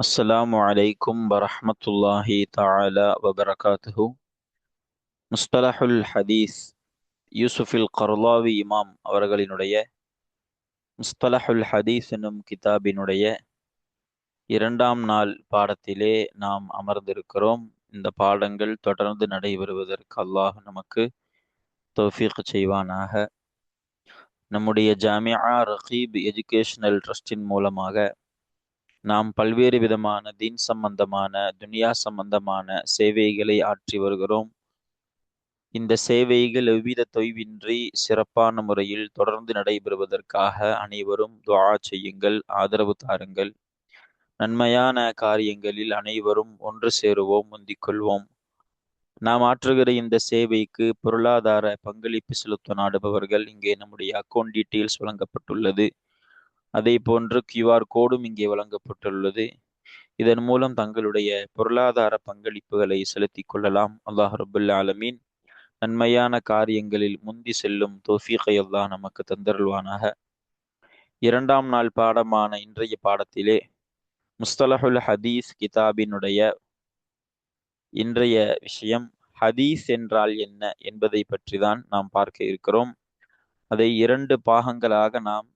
அஸ்ஸலாமு அலைக்கும் வரஹ்மத்துல்லாஹி தஆலா வபரகாத்துஹு. முஸ்தலஹுல் ஹதீஸ் யூசுஃபில் கர்லாவி இமாம் அவர்களினுடைய முஸ்தலஹுல் ஹதீஸ் என்னும் கிதாபினுடைய இரண்டாம் நாள் பாடத்திலே நாம் அமர்ந்திருக்கிறோம். இந்த பாடங்கள் தொடர்ந்து நடைபெறுவதற்கு அல்லாஹ் நமக்கு தௌஃபீக் செய்வானாக. நம்முடைய ஜாமியா ரகீப் எஜுகேஷனல் ட்ரஸ்டின் மூலமாக நாம் பல்வேறு விதமான தீன் சம்பந்தமான துனியா சம்பந்தமான சேவைகளை ஆற்றி வருகிறோம். இந்த சேவைகள் எவ்வித தொய்வின்றி சிறப்பான முறையில் தொடர்ந்து நடைபெறுவதற்காக அனைவரும் துஆ செய்யுங்கள், ஆதரவு தாருங்கள். நன்மையான காரியங்களில் அனைவரும் ஒன்று சேருவோம், முந்திக் கொள்வோம். நாம் ஆற்றுகிற இந்த சேவைக்கு பொருளாதார பங்களிப்பு செலுத்த நாடுபவர்கள் இங்கே நம்முடைய அக்கௌண்ட் டீட்டெயில்ஸ் வழங்கப்பட்டுள்ளது. அதே போன்று QR கோடும் இங்கே வழங்கப்பட்டுள்ளது. இதன் மூலம் தங்களுடைய பொருளாதார பங்களிப்புகளை செலுத்திக் கொள்ளலாம். அல்லாஹ் ரபுல் ஆலமீன் நன்மையான காரியங்களில் முந்தி செல்லும் தௌஃபீகை அல்லாஹ் நமக்கு தந்தருள்வானாக. இரண்டாம் நாள் பாடமான இன்றைய பாடத்திலே முஸ்தலஹுல் ஹதீஸ் கிதாபினுடைய இன்றைய விஷயம் ஹதீஸ் என்றால் என்ன என்பதை பற்றி தான் நாம் பார்க்க இருக்கிறோம். அதை இரண்டு பாகங்களாக நாம்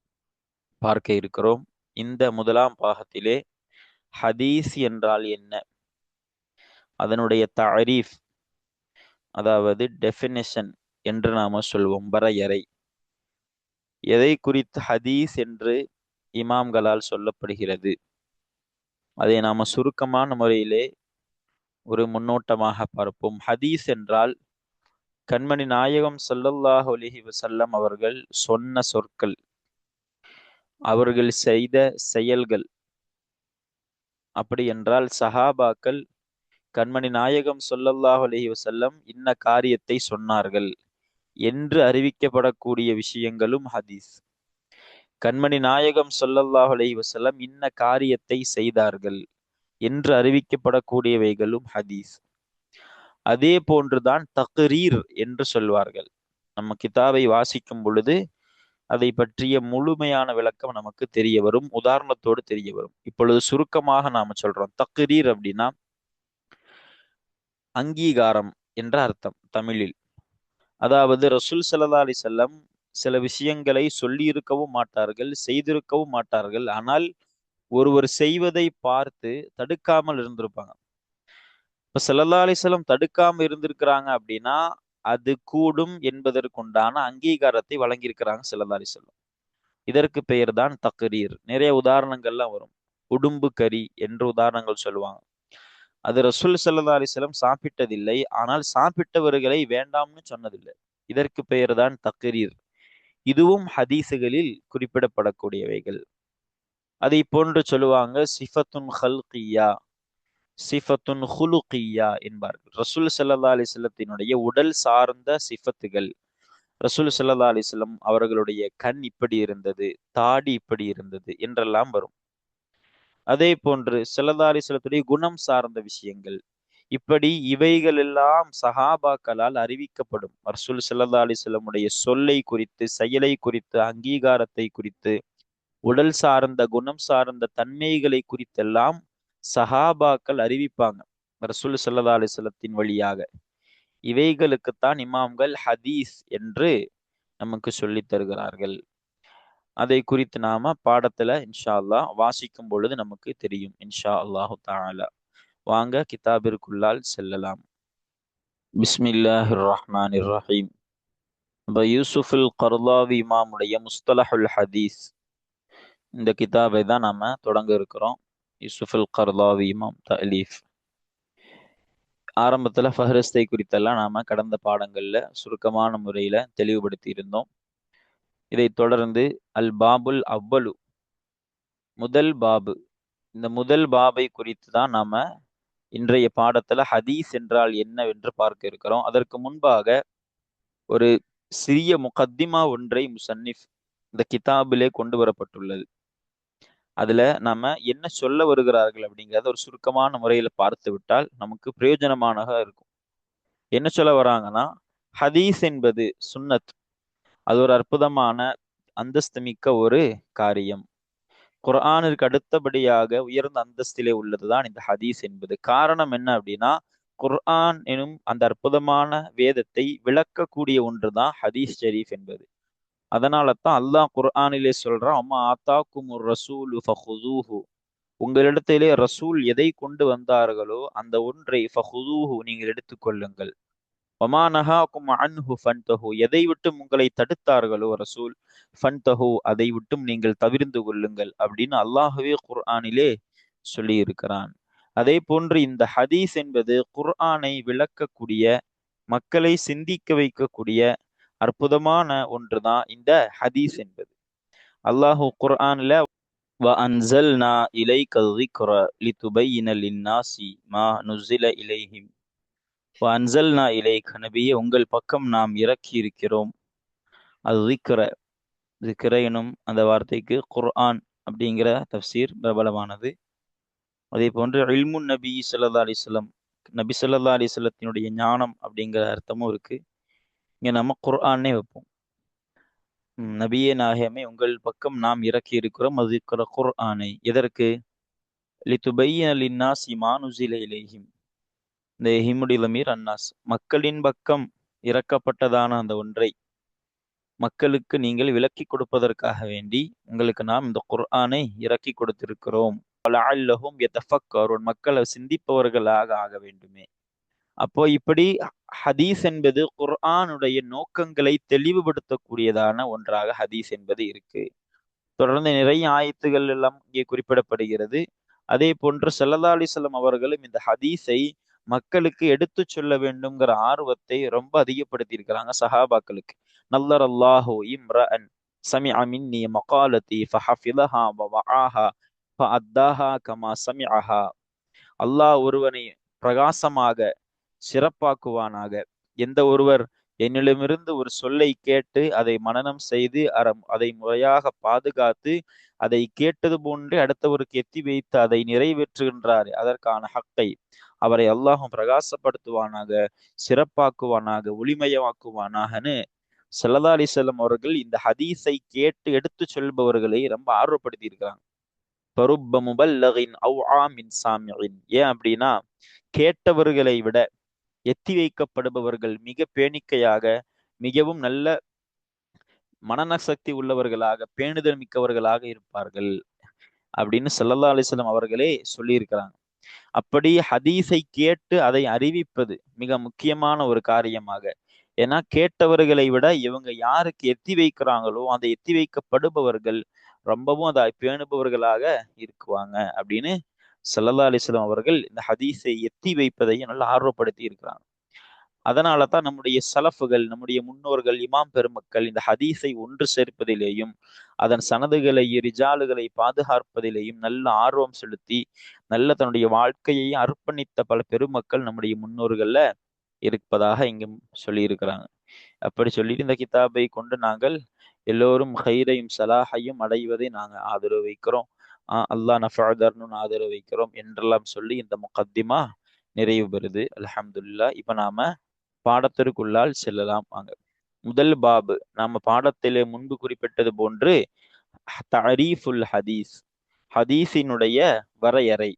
பார்க்க இருக்கிறோம். இந்த முதலாம் பாகத்திலே ஹதீஸ் என்றால் என்ன, அதனுடைய தஅரீஃப், அதாவது டெஃபினிஷன் என்று நாம சொல்வோம், வரையறை. எதை குறித்து ஹதீஸ் என்று இமாம்களால் சொல்லப்படுகிறது, அதை நாம சுருக்கமான முறையிலே ஒரு முன்னோட்டமாக பார்ப்போம். ஹதீஸ் என்றால் கண்மணி நாயகம் ஸல்லல்லாஹு அலைஹி வஸல்லம் அவர்கள் சொன்ன சொற்கள், அவர்கள் செய்த செயல்கள். அப்படி என்றால் சஹாபாக்கள் கண்மணி நாயகம் ஸல்லல்லாஹு அலைஹி வஸல்லம் இன்ன காரியத்தை சொன்னார்கள் என்று அறிவிக்கப்படக்கூடிய விஷயங்களும் ஹதீஸ். கண்மணி நாயகம் ஸல்லல்லாஹு அலைஹி வஸல்லம் இன்ன காரியத்தை செய்தார்கள் என்று அறிவிக்கப்படக்கூடியவைகளும் ஹதீஸ். அதே போன்றுதான் தக்ரீர் என்று சொல்வார்கள். நம்ம கிதாபை வாசிக்கும் பொழுது அதை பற்றிய முழுமையான விளக்கம் நமக்கு தெரிய வரும், உதாரணத்தோடு தெரிய வரும். இப்பொழுது சுருக்கமாக நாம சொல்றோம். தக்ரீர் அப்படின்னா அங்கீகாரம் என்ற அர்த்தம் தமிழில். அதாவது ரசூல் ஸல்லல்லாஹு அலைஹி வஸல்லம் சில விஷயங்களை சொல்லியிருக்கவும் மாட்டார்கள், செய்திருக்கவும் மாட்டார்கள். ஆனால் ஒருவர் செய்வதை பார்த்து தடுக்காமல் இருந்திருப்பாங்க. இப்ப ஸல்லல்லாஹு அலைஹி வஸல்லம் தடுக்காம இருந்திருக்கிறாங்க அப்படின்னா அது கூடும் என்பதற்குண்டான அங்கீகாரத்தை வழங்கியிருக்கிறாங்க ஸல்லல்லாஹு அலைஹி வஸல்லம். இதற்கு பெயர் தான் தக்ரீர். நிறைய உதாரணங்கள்லாம் வரும். உடும்பு கறி என்று உதாரணங்கள் சொல்லுவாங்க. அது ரசூல் ஸல்லல்லாஹு அலைஹி வஸல்லம் சாப்பிட்டதில்லை, ஆனால் சாப்பிட்டவர்களை வேண்டாம்னு சொன்னதில்லை. இதற்கு பெயர் தான் தக்ரீர். இதுவும் ஹதீஸுகளில் குறிப்பிடப்படக்கூடியவைகள். அதை போன்று சொல்லுவாங்க சிஃபத்துன் ஹல்கியா, சிஃபத்துன் ஹுலுகியா என்பார்கள். ரசூல் ஸல்லல்லாஹு அலைஹி வஸல்லத்தினுடைய உடல் சார்ந்த சிஃபத்துகள். ரசூல் ஸல்லல்லாஹு அலைஹி வஸல்லம் அவர்களுடைய கண் இப்படி இருந்தது, தாடி இப்படி இருந்தது என்றெல்லாம் வரும். அதே போன்று ஸல்லல்லாஹு அலைஹி வஸல்லத்துடைய குணம் சார்ந்த விஷயங்கள். இப்படி இவைகள் எல்லாம் சஹாபாக்களால் அறிவிக்கப்படும். ரசூல் ஸல்லல்லாஹு அலைஹி வஸல்லமுடைய சொல்லை குறித்து, செயலை குறித்து, அங்கீகாரத்தை குறித்து, உடல் சார்ந்த குணம் சார்ந்த தன்மைகளை குறித்தெல்லாம் சஹாபாக்கள் அறிவிப்பாங்க ரசூல் ஸல்லல்லாஹு அலைஹி வஸல்லத்தின் வழியாக. இவைகளுக்குத்தான் இமாம்கள் ஹதீஸ் என்று நமக்கு சொல்லித் தருகிறார்கள். அதை குறித்து நாம பாடத்துல இன்ஷா அல்லாஹ் வாசிக்கும் பொழுது நமக்கு தெரியும் இன்ஷா அல்லாஹு தஆலா. வாங்க கிதாபிற்குள்ளால் செல்லலாம். பிஸ்மில்லாஹிர் ரஹ்மானிர் ரஹீம். யூசுஃபுல் கர்லாவி இமாமுடைய முஸ்தலஹுல் ஹதீஸ் இந்த கிதாபை தான் நாம தொடங்க இருக்கிறோம். யூசுஃபுல் கர்லாவி இமாம் தஅலீஃப். ஆரம்பத்துல ஃபஹ்ரிஸ்தை குறித்தெல்லாம் நாம கடந்த பாடங்கள்ல சுருக்கமான முறையில தெளிவுபடுத்தி இருந்தோம். இதை தொடர்ந்து அல் பாபுல் அவ்வலு, முதல் பாபு. இந்த முதல் பாபை குறித்து தான் நாம இன்றைய பாடத்துல ஹதீஸ் என்றால் என்னவென்று பார்க்க இருக்கிறோம். அதற்கு முன்பாக ஒரு சிறிய முகத்திமா ஒன்றை முசன்னிஃப் இந்த கிதாபிலே கொண்டு வரப்பட்டுள்ளது. அதுல நாம என்ன சொல்ல வருகிறார்கள் அப்படிங்கிறத ஒரு சுருக்கமான முறையில பார்த்து விட்டால் நமக்கு பிரயோஜனமானதாக இருக்கும். என்ன சொல்ல வராங்கன்னா, ஹதீஸ் என்பது சுன்னத், அது ஒரு அற்புதமான அந்தஸ்து மிக்க ஒரு காரியம். குர்ஆனிற்கு அடுத்தபடியாக உயர்ந்த அந்தஸ்திலே உள்ளதுதான் இந்த ஹதீஸ் என்பது. காரணம் என்ன அப்படின்னா, குர்ஆன் எனும் அந்த அற்புதமான வேதத்தை விளக்கக்கூடிய ஒன்றுதான் ஹதீஸ் ஷரீஃப் என்பது. அதனால தான் அல்லாஹ் குர்ஆனிலே சொல்றான், அம்மா ஆத்தாக்குமுர் ரசூலு ஃபஹுதூஹு, உங்களிடத்திலே ரசூல் எதை கொண்டு வந்தார்களோ அந்த ஒன்றை ஃபஹுதூஹு, நீங்கள் எடுத்துக்கொள்ளுங்கள். வமா நஹாக்கும் அன்ஹு ஃபன்தஹு, எதை விட்டும் உங்களை தடுத்தார்களோ ரசூல், ஃபன்தஹு, அதை விட்டும் நீங்கள் தவிர்ந்து கொள்ளுங்கள் அப்படின்னு அல்லாஹ்வே குர்ஆனிலே சொல்லி இருக்கிறான். அதே போன்று இந்த ஹதீஸ் என்பது குர்ஆனை விளக்கக்கூடிய, மக்களை சிந்திக்க வைக்கக்கூடிய அற்புதமான ஒன்றுதான் இந்த ஹதீஸ் என்பது. அல்லாஹு குர்ஆன்ல وَأَنزَلْنَا إِلَيْكَ الذِّكْرَ لِتُبَيِّنَ لِلنَّاسِ مَا نُزِّلَ إِلَيْهِمْ وَأَنزَلْنَا إِلَيْكَ, நபியே உங்கள் பக்கம் நாம் இறக்கி இருக்கிறோம். அது திக்ர எனும் அந்த வார்த்தைக்கு குர்ஆன் அப்படிங்கிற தஃப்சீர் பிரபலமானது. அதே போன்று இல்முன் நபி ஸல்லல்லாஹு அலைஹி வஸல்லம், நபி ஸல்லல்லாஹு அலைஹி வஸல்லத்தினுடைய ஞானம் அப்படிங்கிற அர்த்தமும் இருக்கு. இங்க நம்ம குர்ஆனே வைப்போம். நபியே நாயகமே உங்கள் பக்கம் நாம் இறக்கி இருக்கிறோம் அது குர்ஆனை. எதற்கு? லிதுபையின லின்னாஸி மா நுஸில இலைஹிம், இந்த ஹிமுடி லமீர் அன்னாஸ், மக்களின் பக்கம் இறக்கப்பட்டதான அந்த ஒன்றை மக்களுக்கு நீங்கள் விளக்கி கொடுப்பதற்காக வேண்டி உங்களுக்கு நாம் இந்த குர்ஆனை இறக்கி கொடுத்திருக்கிறோம். லஅல்லஹும் யதஃபக்கரூன், மக்களை சிந்திப்பவர்களாக ஆக வேண்டுமே. அப்போ இப்படி ஹதீஸ் என்பது குர்ஆனுடைய நோக்கங்களை தெளிவுபடுத்தக்கூடியதான ஒன்றாக ஹதீஸ் என்பது இருக்கு. தொடர்ந்து நிறைய ஆயத்துகள் எல்லாம் இங்கே குறிப்பிடப்படுகிறது. அதே போன்று ஸல்லல்லாஹு அலைஹி வஸல்லம் அவர்களும் இந்த ஹதீஸை மக்களுக்கு எடுத்து சொல்ல வேண்டும்ங்கிற ஆர்வத்தை ரொம்ப அதிகப்படுத்தி இருக்கிறாங்க சஹாபாக்களுக்கு. நல்லர் அல்லாஹு இம்ரஅன் சமிஅ மின்னி மகாலத்தி ஃபஹஃபிலஹா வவஆஹா ஃபஅத்தாஹா கமா சமிஅஹா, அல்லாஹ் ஒருவனை பிரகாசமாக சிறப்பாக்குவானாக. எந்த ஒருவர் என்னிடமிருந்து ஒரு சொல்லை கேட்டு அதை மனனம் செய்து அதை முறையாக பாதுகாத்து அதை கேட்டது போன்று அடுத்தவருக்கு எத்தி வைத்து அதை நிறைவேற்றுகின்றார், அதற்கான ஹக்கை அவரை அல்லாஹும் பிரகாசப்படுத்துவானாக, சிறப்பாக்குவானாக, ஒளிமயமாக்குவானாகன்னு ஸல்லல்லாஹு அலைஹி வஸல்லம் அவர்கள் இந்த ஹதீஸை கேட்டு எடுத்து சொல்பவர்களை ரொம்ப ஆர்வப்படுத்தி இருக்கிறாங்க. பருப்ப முபல்லகின் அவ்ஆ மின் சாமிஇன், ஏன் அப்படின்னா கேட்டவர்களை விட எத்தி வைக்கப்படுபவர்கள் மிக பேணிக்கையாக, மிகவும் நல்ல மனநசக்தி உள்ளவர்களாக, பேணுதல் மிக்கவர்களாக இருப்பார்கள் அப்படின்னு ஸல்லல்லாஹு அலைஹி வஸல்லம் அவர்களே சொல்லியிருக்கிறாங்க. அப்படி ஹதீஸை கேட்டு அதை அறிவிப்பது மிக முக்கியமான ஒரு காரியமாக. ஏன்னா கேட்டவர்களை விட இவங்க யாருக்கு எத்தி வைக்கிறாங்களோ அந்த எத்தி வைக்கப்படுபவர்கள் ரொம்பவும் அதை பேணுபவர்களாக இருக்குவாங்க அப்படின்னு ஸல்லல்லாஹு அலைஹி வஸல்லம் அவர்கள் இந்த ஹதீஸை எத்தி வைப்பதையும் நல்லா ஆர்வப்படுத்தி இருக்கிறாங்க. அதனால தான் நம்முடைய சலஃபுகள், நம்முடைய முன்னோர்கள், இமாம் பெருமக்கள் இந்த ஹதீஸை ஒன்று சேர்ப்பதிலேயும் அதன் சனதுகளை, ரிஜாலுகளை பாதுகாப்பதிலேயும் நல்ல ஆர்வம் செலுத்தி நல்ல தன்னுடைய வாழ்க்கையை அர்ப்பணித்த பல பெருமக்கள் நம்முடைய முன்னோர்கள்ல இருப்பதாக இங்கும் சொல்லியிருக்கிறாங்க. அப்படி சொல்லிட்டு இந்த கிதாபை கொண்டு நாங்கள் எல்லோரும் ஹைரையும் சலாஹையும் அடைவதை நாங்கள் ஆதரவு வைக்கிறோம். அல்லாஹ் நஃபஅதர்னு ஆதரவு வைக்கிறோம் என்றெல்லாம் சொல்லி இந்த முகத்திமா நிறைவு பெறுது. அல்ஹம்துலில்லாஹ். இப்ப நாம பாடத்திற்குள்ளால் செல்லலாம் வாங்க. முதல் பாபு, நாம பாடத்திலே முன்பு குறிப்பிட்டது போன்று தரீஃபுல் ஹதீஸ், ஹதீஸினுடைய வரையறை.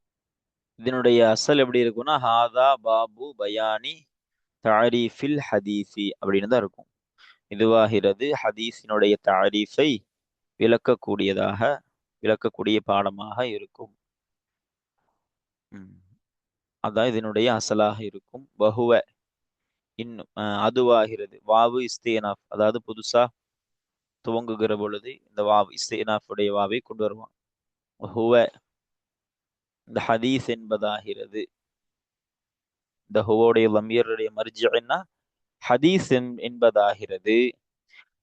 இதனுடைய அசல் எப்படி இருக்கும்னா ஹாதா பாபு பயானி தரீஃபில் ஹதீஸி அப்படின்னு தான் இருக்கும். இதுவாகிறது ஹதீஸினுடைய தரீஃபை விளக்கக்கூடிய பாடமாக இருக்கும். அதான் இதனுடைய அசலாக இருக்கும். வஹுவ, இன்னும் அதுவாகிறது, வாவு இஸ்தினாஃப், அதாவது புதுசா துவங்குகிற பொழுது இந்த வாவு இஸ்தினாஃப் உடைய வாவை கொண்டு வருவான். ஹுவ, இந்த ஹதீஸ் என்பதாகிறது. இந்த ஹுவோடைய லமீருடைய மர்ஜிஅன்னா ஹதீஸ் என்பதாகிறது.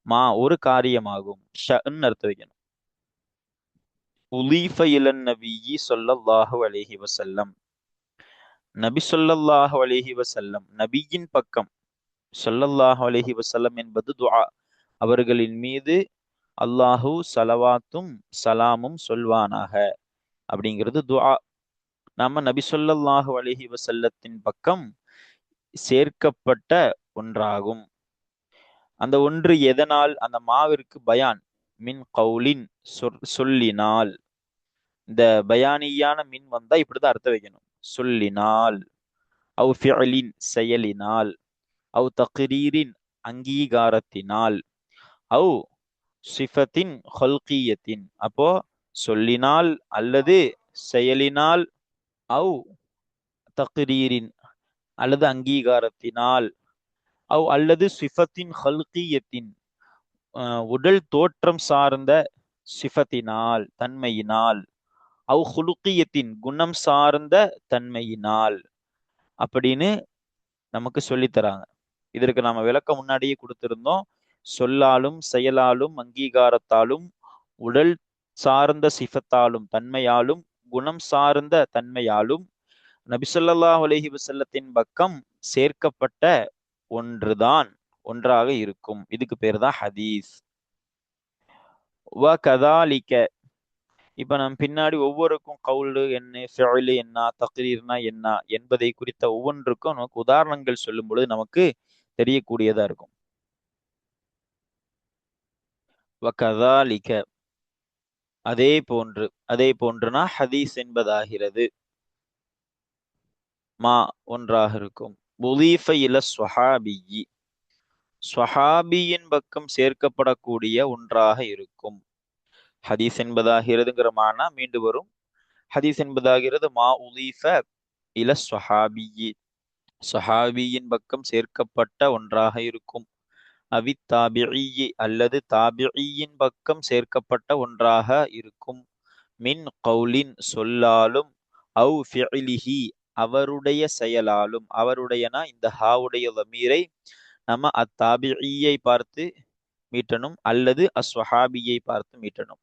மா, ஒரு காரியமாகும். ஷஅன் அர்த்தம் வைக்கணும். உலீஃப இலன் நபியி ஸல்லல்லாஹு அலைஹி வஸல்லம், நபி ஸல்லல்லாஹு அலைஹி வஸல்லம், நபியின் பக்கம். ஸல்லல்லாஹு அலைஹி வஸல்லம் என்பது துஆ, அவர்களின் மீது அல்லாஹு சலவாத்தும் சலாமும் சொல்வானாக அப்படிங்கிறது துஆ. நாம நபி ஸல்லல்லாஹு அலைஹி வஸல்லத்தின் பக்கம் சேர்க்கப்பட்ட ஒன்றாகும். அந்த ஒன்று எதனால்? அந்த மாவிற்கு பயான், மின் கௌலின், சொல்லினால். இந்த பயானியான மின் வந்தா இப்படிதான் அர்த்தம் வைக்கணும். சொல்லினால், அவு ஃபிஅலின் செயலினால், அவு தக்ரீரின் அங்கீகாரத்தினால், அவு சிஃபத்தின் ஹல்கியத்தின். அப்போ சொல்லினால் அல்லது செயலினால், அவு தக்ரீரின் அல்லது அங்கீகாரத்தினால், அவ் அல்லது சிஃபத்தின் ஹல்கியத்தின் உடல் தோற்றம் சார்ந்த சிஃபத்தினால் தன்மையினால், அவ் ஹுலுக்கியத்தின் குணம் சார்ந்த தன்மையினால் அப்படின்னு நமக்கு சொல்லித்தராங்க. இதற்கு நாம விளக்கம் முன்னாடியே கொடுத்திருந்தோம். சொல்லாலும் செயலாலும் அங்கீகாரத்தாலும் உடல் சார்ந்த சிஃபத்தாலும் தன்மையாலும் குணம் சார்ந்த தன்மையாலும் நபி ஸல்லல்லாஹு அலைஹி வஸல்லத்தின் பக்கம் சேர்க்கப்பட்ட ஒன்றாக இருக்கும். இதுக்கு பேர் தான் ஹதீஸ். வ கதாலிக்க. இப்ப நம்ம பின்னாடி ஒவ்வொருக்கும் கவுலு என்ன, ஃபிஅலு என்ன, தக்ரீர்னா என்ன என்பதை குறித்த ஒவ்வொன்றுக்கும் நமக்கு உதாரணங்கள் சொல்லும் பொழுது நமக்கு தெரியக்கூடியதா இருக்கும். வ கதாலிக்க, அதே போன்றுனா ஹதீஸ் என்பதாகிறது. மா ஒன்றாக இருக்கும். புலீஃப இல ஸ்வஹாபியி, ஸ்வஹாபியின் பக்கம் சேர்க்கப்படக்கூடிய ஒன்றாக இருக்கும். ஹதீஸ் என்பதாகிறதுங்கிற மானா மீண்டு வரும். ஹதீஸ் என்பதாகிறது மா உலீஃப இல ஸ்வஹாபியி, ஸ்வஹாபியின் பக்கம் சேர்க்கப்பட்ட ஒன்றாக இருக்கும். அவி தாபிஇ அல்லது தாபிஇயின் பக்கம் சேர்க்கப்பட்ட ஒன்றாக இருக்கும். மின் கௌலின் சொல்லாலும், அவு ஃபிஇலிஹி அவருடைய செயலாலும். அவருடையனா இந்த ஹாவுடைய லமீரை நம்ம அத்தாபிஇயை பார்த்து மீட்டணும் அல்லது அஸ்வஹாபியை பார்த்து மீட்டணும்.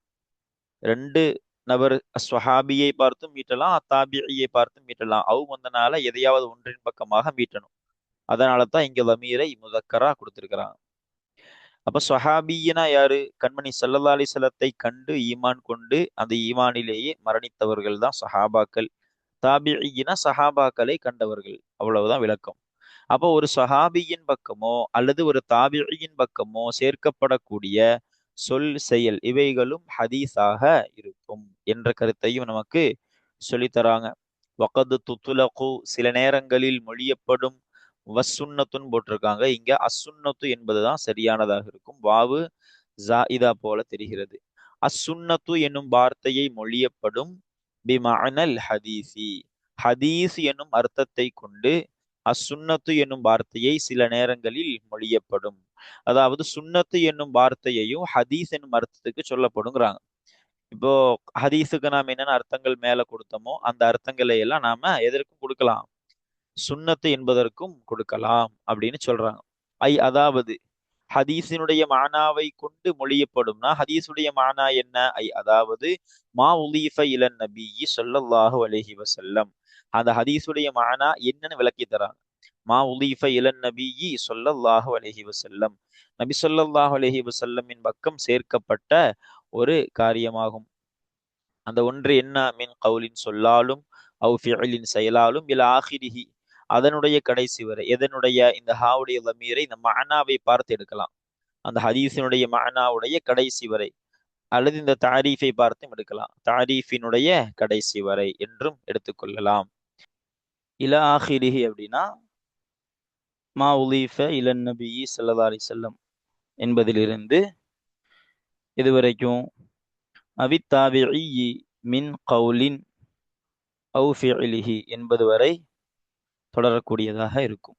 ரெண்டு நபர் அஸ்வஹாபியை பார்த்தும் மீட்டலாம், அத்தாபியை பார்த்தும் மீட்டலாம். அவு வந்தனால எதையாவது ஒன்றின் பக்கமாக மீட்டணும். அதனால தான் இங்க லமீரை முதக்கரா கொடுத்திருக்கிறாங்க. அப்ப ஸ்வஹாபியினா யாரு? கண்மணி ஸல்லல்லாஹு அலைஹி வஸல்லத்தை கண்டு ஈமான் கொண்டு அந்த ஈமானிலேயே மரணித்தவர்கள் தான் சஹாபாக்கள். தாபிஇனா சஹாபாக்களை கண்டவர்கள். அவ்வளவுதான் விளக்கம். அப்போ ஒரு சஹாபியின் பக்கமோ அல்லது ஒரு தாபியின் பக்கமோ சேர்க்கப்படக்கூடிய சொல் செயல் இவைகளும் ஹதீஸாக இருக்கும் என்ற கருத்தையும் நமக்கு சொல்லித்தராங்க. வகது துத்துலகு சில நேரங்களில் மொழியப்படும். வசுன்னத்துன்னு போட்டிருக்காங்க. இங்க அசுன்னத்து என்பதுதான் சரியானதாக இருக்கும். வாவு ஜாயிதா போல தெரிகிறது. அசுன்னத்து என்னும் வார்த்தையை மொழியப்படும். பிமஅனல் ஹதீசி, ஹதீஸ் என்னும் அர்த்தத்தை கொண்டு அசுன்னத்து என்னும் வார்த்தையை சில நேரங்களில் மொழியப்படும். அதாவது சுன்னத்து என்னும் வார்த்தையையும் ஹதீஸ் என்னும் அர்த்தத்துக்கு சொல்லப்படுங்கிறாங்க. இப்போ ஹதீஸுக்கு நாம் என்னென்ன அர்த்தங்கள் மேல கொடுத்தோமோ அந்த அர்த்தங்களை எல்லாம் நாம எதற்கும் கொடுக்கலாம், சுன்னத்து என்பதற்கும் கொடுக்கலாம் அப்படின்னு சொல்றாங்க. அதாவது ஹதீஸினுடைய மானாவை கொண்டு மொழியப்படும்னா ஹதீஸுடைய மானா என்ன? அதாவது மா உலீஃப இலன் நபியி ஸல்லல்லாஹு அலைஹி வஸல்லம். அந்த ஹதீஸுடைய மானா என்னன்னு விளக்கி தராங்க. மா உலீஃப இலன் நபியி ஸல்லல்லாஹு அலைஹி வஸல்லம், நபி ஸல்லல்லாஹு அலைஹி வஸல்லமின் பக்கம் சேர்க்கப்பட்ட ஒரு காரியமாகும். அந்த ஒன்று என்ன? மின் கவுலின் சொல்லாலும், அவு ஃபிஅலின் செயலாலும், இல ஆஹிரிஹி அதனுடைய கடைசி வரை. எதனுடைய? இந்த ஹாவுடைய லமீரை இந்த மஅனாவை பார்த்து எடுக்கலாம். அந்த ஹதீஸினுடைய மஅனாவுடைய கடைசி வரை, அல்லது இந்த தாரீஃபை பார்த்தும் எடுக்கலாம். தாரீஃபினுடைய கடைசி வரை என்றும் எடுத்துக்கொள்ளலாம். இல ஆஹிரிஹி அப்படின்னா மா உலீஃப இலன் நபியி ஸல்லல்லாஹு அலைஹி வஸல்லம் என்பதிலிருந்து இதுவரைக்கும் அவித்தாபிஇ மின் கவுலின் அவு ஃபிஅலிஹி என்பது வரை தொடரக்கூடியதாக இருக்கும்.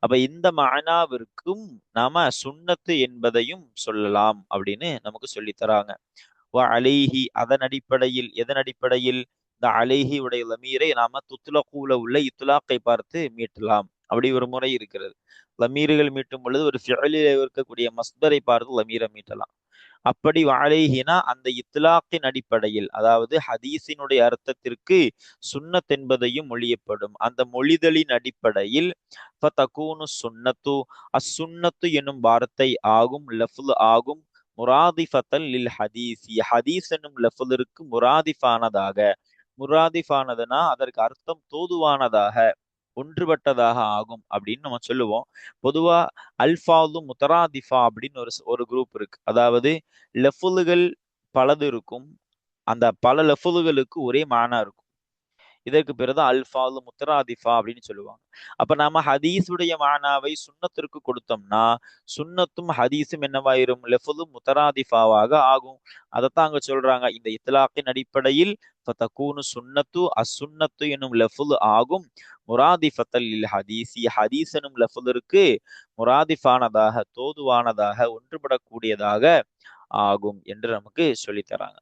அப்ப இந்த மஅனாவிற்கும் நாம சுன்னத்து என்பதையும் சொல்லலாம் அப்படின்னு நமக்கு சொல்லி தராங்க. வ அலைஹி அதன் அடிப்படையில், எதன் அடிப்படையில்? இந்த அலைஹி உடைய லமீரை நாம துத்லகூல உள்ள இத்துலாக்கை பார்த்து மீட்டலாம். அப்படி ஒரு முறை இருக்கிறது. லமீர்கள் மீட்டும் பொழுது ஒரு ஃபிஅலில் இருக்கக்கூடிய மஸ்தரை பார்த்து லமீரை மீட்டலாம். அப்படி அலைஹினா அந்த இத்லாக்கின் அடிப்படையில், அதாவது ஹதீஸினுடைய அர்த்தத்திற்கு சுன்னத் என்பதையும் மொழியப்படும். அந்த மொழிதலின் அடிப்படையில் ஃபதகூனு சுன்னத்து, அசுன்னத்து என்னும் வார்த்தை ஆகும், லஃப்ல் ஆகும். முராதிஃபத்தல் லில் ஹதீஸி, ஹதீஸ் என்னும் லஃப்லிற்கு முராதிஃபானதாக. முராதிஃபானதுனா அதற்கு அர்த்தம் தோதுவானதாக, ஒன்றுபட்டதாக ஆகும் அப்படின்னு நம்ம சொல்லுவோம். பொதுவா அல்ஃபாது முத்தராதிஃபா அப்படின்னு ஒரு குரூப் இருக்கு. அதாவது லெஃபுல்கள் பலது இருக்கும், அந்த பல லஃபுகளுக்கு ஒரே மானா இருக்கும். இதற்கு பிறகு அல்ஃபாலு முத்தராதிஃபா அப்படின்னு சொல்லுவாங்க. அப்ப நாம ஹதீஸுடைய மானாவை சுன்னத்திற்கு கொடுத்தோம்னா சுன்னத்தும் ஹதீஸும் என்னவாயிரும்? லெஃபுலும் முத்தராதிஃபாவாக ஆகும். அதைத்தான் அங்க சொல்றாங்க. இந்த இத்லாக்கின் அடிப்படையில் ஃபதகூனு சுன்னத்து அசுன்னத்து எனும் லெஃபுல் ஆகும். முராதிஃபத்தல் ஹதீசி ஹதீஸ் எனும் லெஃபுலிற்கு முராதிஃபானதாக தோதுவானதாக ஒன்றுபடக்கூடியதாக ஆகும் என்று நமக்கு சொல்லித்தராங்க.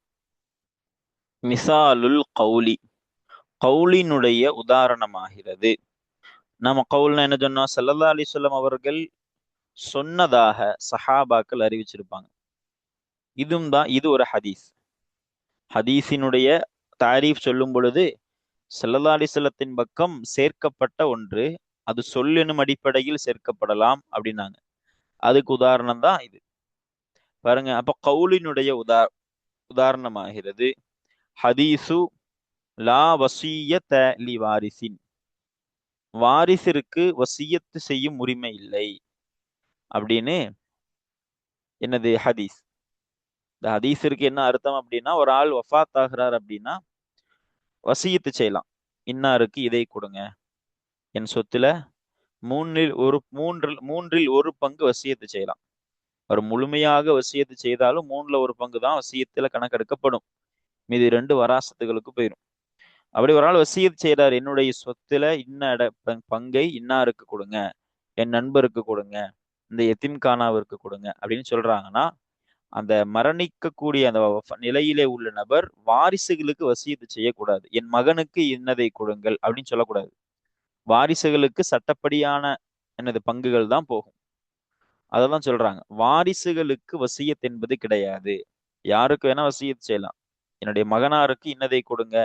மிசாலுல் கௌலி கவுலினுடைய உதாரணமாகிறது. நம்ம கவுல்னா என்ன சொன்னோம்? ஸல்லல்லாஹு அலைஹி வஸல்லம் அவர்கள் சொன்னதாக சஹாபாக்கள் அறிவிச்சிருப்பாங்க. இது ஒரு ஹதீஸ். ஹதீஸினுடைய தாரீஃப் சொல்லும் பொழுது ஸல்லல்லாஹு அலைஹி வஸல்லத்தின் பக்கம் சேர்க்கப்பட்ட ஒன்று, அது சொல்லெனும் அடிப்படையில் சேர்க்கப்படலாம் அப்படின்னாங்க. அதுக்கு உதாரணம் தான் இது. பாருங்க, அப்ப கவுலினுடைய உதாரணமாகிறது ஹதீசு லா வசியத லி வாரிசின், வாரிசிற்கு வசியத்து செய்யும் உரிமை இல்லை அப்படின்னு என்னது ஹதீஸ். இந்த ஹதீஸிற்கு என்ன அர்த்தம் அப்படின்னா, ஒரு ஆள் வஃபாத் ஆகிறார் அப்படின்னா வசியத்து செய்யலாம். இன்னாருக்கு இதை கொடுங்க, என் சொத்துல மூன்றில் ஒரு பங்கு வசியத்து செய்யலாம். அவர் முழுமையாக வசியத்து செய்தாலும் 1/3 தான் வசியத்துல கணக்கெடுக்கப்படும். மீதி 2 வராசத்துகளுக்கு போயிடும். அப்படி ஒரு ஆள் வசியத்து செய்யறாரு, என்னுடைய சொத்துல பங்கை இன்னாருக்கு கொடுங்க, என் நண்பருக்கு கொடுங்க, இந்த எத்திம்கானாவிற்கு கொடுங்க அப்படின்னு சொல்றாங்கன்னா, அந்த மரணிக்கக்கூடிய அந்த நிலையிலே உள்ள நபர் வாரிசுகளுக்கு வசியத்து செய்யக்கூடாது. என் மகனுக்கு இன்னதை கொடுங்கள் அப்படின்னு சொல்லக்கூடாது. வாரிசுகளுக்கு சட்டப்படியான என்னது பங்குகள் தான் போகும். அததான் சொல்றாங்க, வாரிசுகளுக்கு வசியத் என்பது கிடையாது. யாருக்கு வேணா வசியத் செய்யலாம். என்னுடைய மகனாருக்கு இன்னதை கொடுங்க,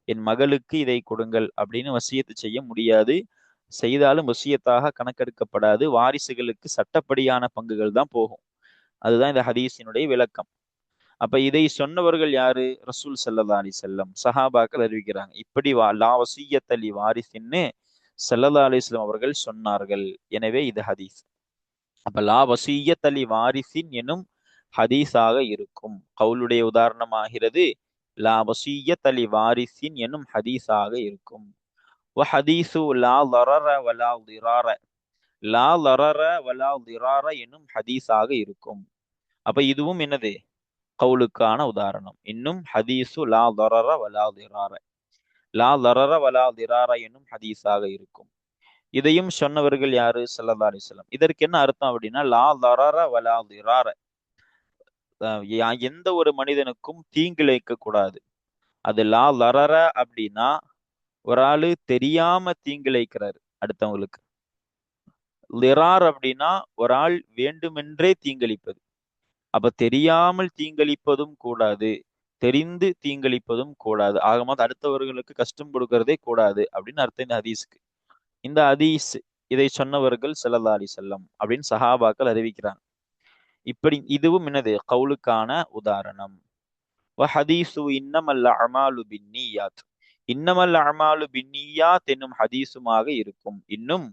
என் மகளுக்கு இதை கொடுங்கள் அப்படின்னு வசியத்து செய்ய முடியாது. செய்தாலும் வசியத்தாக கணக்கெடுக்கப்படாது. வாரிசுகளுக்கு சட்டப்படியான பங்குகள் தான் போகும். அதுதான் இந்த ஹதீஸினுடைய விளக்கம். அப்ப இதை சொன்னவர்கள் யாரு? ரசூல் ஸல்லல்லாஹு அலைஹி வஸல்லம். சஹாபாக்கள் அறிவிக்கிறாங்க. இப்படி லா வசியத்த லி வாரிசின்னு ஸல்லல்லாஹு அலைஹி வஸல்லம் அவர்கள் சொன்னார்கள். எனவே இது ஹதீஸ். அப்ப லா வசியத்த லி வாரிசின் எனும் ஹதீஸாக இருக்கும். கவுலுடைய உதாரணமாகிறது லா வசியத்த லி வாரிசின் எனும் ஹதீஸாக இருக்கும். வ ஹதீஸு லா லரர வலா திரார, லா லரர வலா திரார எனும் ஹதீஸாக இருக்கும். அப்ப இதுவும் என்னது? கவுலுக்கான உதாரணம். இன்னும் ஹதீஸு லா லரர வலா திரார, லா லரர வலா திரார எனும் ஹதீஸாக இருக்கும். இதையும் சொன்னவர்கள் யாரு? ஸல்லல்லாஹு அலைஹி வஸல்லம். இதற்கு என்ன அர்த்தம் அப்படின்னா, லா லரர வலா திரார, எந்த ஒரு மனிதனுக்கும் தீங்கிழைக்க கூடாது. அது லா லரர அப்படின்னா ஒரு ஆளு தெரியாம தீங்கிழைக்கிறாரு அடுத்தவங்களுக்கு. லிரார் அப்படின்னா ஒரு ஆள் வேண்டுமென்றே தீங்களிப்பது. அப்ப தெரியாமல் தீங்களிப்பதும் கூடாது, தெரிந்து தீங்களிப்பதும் கூடாது. ஆகமொத்தம் அடுத்தவர்களுக்கு கஷ்டம் கொடுக்கறதே கூடாது அப்படின்னு அர்த்தம் இந்த ஹதீஸ்க்கு. இந்த ஹதீஸ் இதை சொன்னவர்கள் ஸல்லல்லாஹு அலைஹி வஸல்லம் அப்படின்னு சஹாபாக்கள் அறிவிக்கிறாங்க. இப்படி இதுவும் என்னது? கவுலுக்கான உதாரணம். வ ஹதீஸு இன்னமல் அமாலு பின்னியாத், இன்னமல் அமாலு பின்னியாத் என்னும் ஹதீஸுமாக இருக்கும். இன்னும்